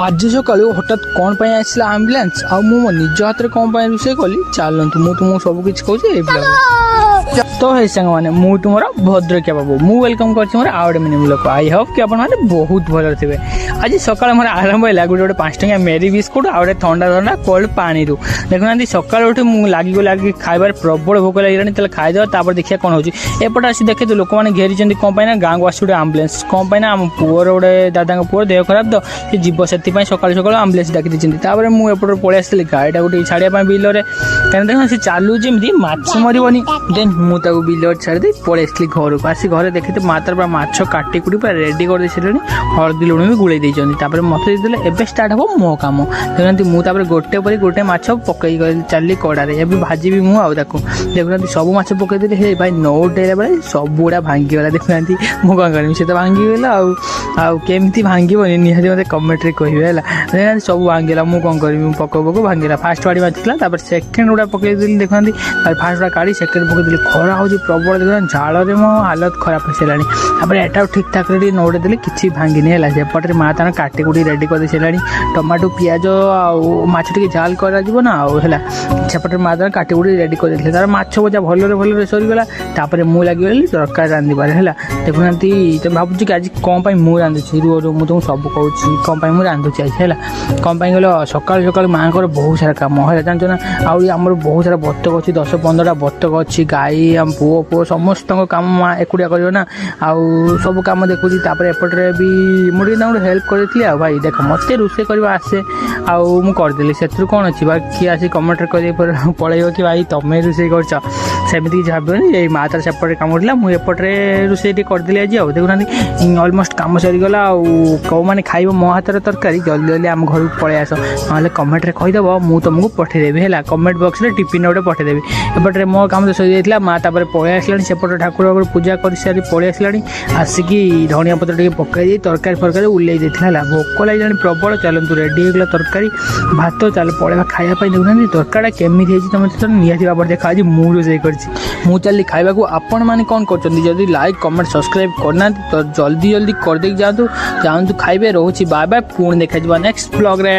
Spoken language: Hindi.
आज सकाळू हठात कौन पाई आसला आम्बुलांस आ मो निज हाथ में कौन पाई रोषे कली चलतु मु तुमको सब किसी कहूँ तो है सांग मैंने मु तुम भद्रकिया बाबू मु वेलकम कर आउ गए मिनिम लोक आई होप कि आप बहुत भल थे। आज सकाल मोर आरंभ है गोटे गोटे 5 टंकिया मेरी बिस्कुट आ गए ठंडा ठंडा कोल्ड पानी रू देखुना सकाल उठे लगी खाइबार प्रबल भोक लगे खाईदे देखिए कौन होपटे आसी देखे तो लोक मैंने घेरी कौन पाई गाँव को आस आम्बुलांस कौन पाई आम पुअर गोटे दादा पुअर देह खराब तो ये जीव से सकाल सकाल आम्बुलांस डाकी देते मुझे पलि आसती गाड़ीटा गोटे छाड़ा बिलरे कहीं देखो सी चलू जमी माछ मरबनी देन मुझे बिल छाड़ी पलि आसती घर को आसी घर देखी तो मातर पूरा माछ काटी कुटी पूरा रेडी कर सारे हलदी लुण भी गुड़े देते मत देते स्टार्ट हम मो कम देखुना मुझे गोटे पर गोटे माछ पकई चली कड़े ए भाजी भी मुझे देखुना सब माछ पकईदेली हे भाई नोट डेला बेले सब गुड़ा भांगीगला देखुना मुझे कौन करमी से तो भांगीगला आमती भांगनी निहती मतलब कमेंट्रे कहे देखा सब भांगला मुझे कौन करी पक पक भांगला फास्ट बाड़ी बाजिला सेकेंड गुड़ा पकईदेली देखुना फास्ट गुड़ा काढ़ी सेकेंड पकईदेली खरा हो प्रबल देखा झाड़ में मो हालत खराब हो सारे एटा ठीक ठाक नोट देली किसी भांगिनी है सेपटे माँ तार काटी कुटी रेडी कर सारे टमाटो पिज आछ टे झाल करपटे माँ तार काटी कुटी रेडी कर तार माछ भजा भल भल सरीगला मुझे लगे तरकारी रांधिबार है देखुना तुम भावुँ कि आज कौन पाई मुझे रांधुची रुह मुझे तुमको सब कहूँ कौन पाई मुझे रांधुची आज है कौन पाई गल सकाल सकाल माँ को बहुत सारा कम है जानते ना आमर बहुत सारा बतक अच्छी 10-15टा बतक अच्छी गाई आम पुओ पुओ समस्त कम माँ एकुटिया कर सब कम देखुची एपटे भी मुझे हेल्प करी भाई देख मत रोषे करवा आसे करदेली से कौन अच्छी किए आसी कमेंट कर पलैब कि भाई तुम्हें रोषे करमती किसी भावन ये माँ तार सेपटे कम करला मुझे एपटे रोषे करदेली आज देखुना अलमोस्ट कम सरीगला कौ मैंने खाइब मो हाथ तरकारी जल्दी जल्दी आम घर को पलि आस ना कमेंट कहीदेव मुझे तुमको पठेदेवी है कमेंट बॉक्स में टिफिन गोटे पठेदेवी एपटे मो काम तो सरी जाता माँ तापर पलि आसला सेपटे ठाकुर पूजा कर सारी पलि आसला आसिकी धनिया पत्र टे पकई तरकारी फरकारी उल्ले देता भोक लगे प्रबल चलतु रेडी होगा तरकारी भात चल पलैया खायापी देखुना तरकारी केमी तुम निहाती भाव देखा आज मुझे रोषे कर चली खाइबा को आपण मैंने कौन कर लाइक कमेंट सब्सक्राइब करना तो जल्दी जल्दी करदे जातु खाइबे रोची बाय बाय पुणी देखा नेक्स्ट ब्लॉग रे।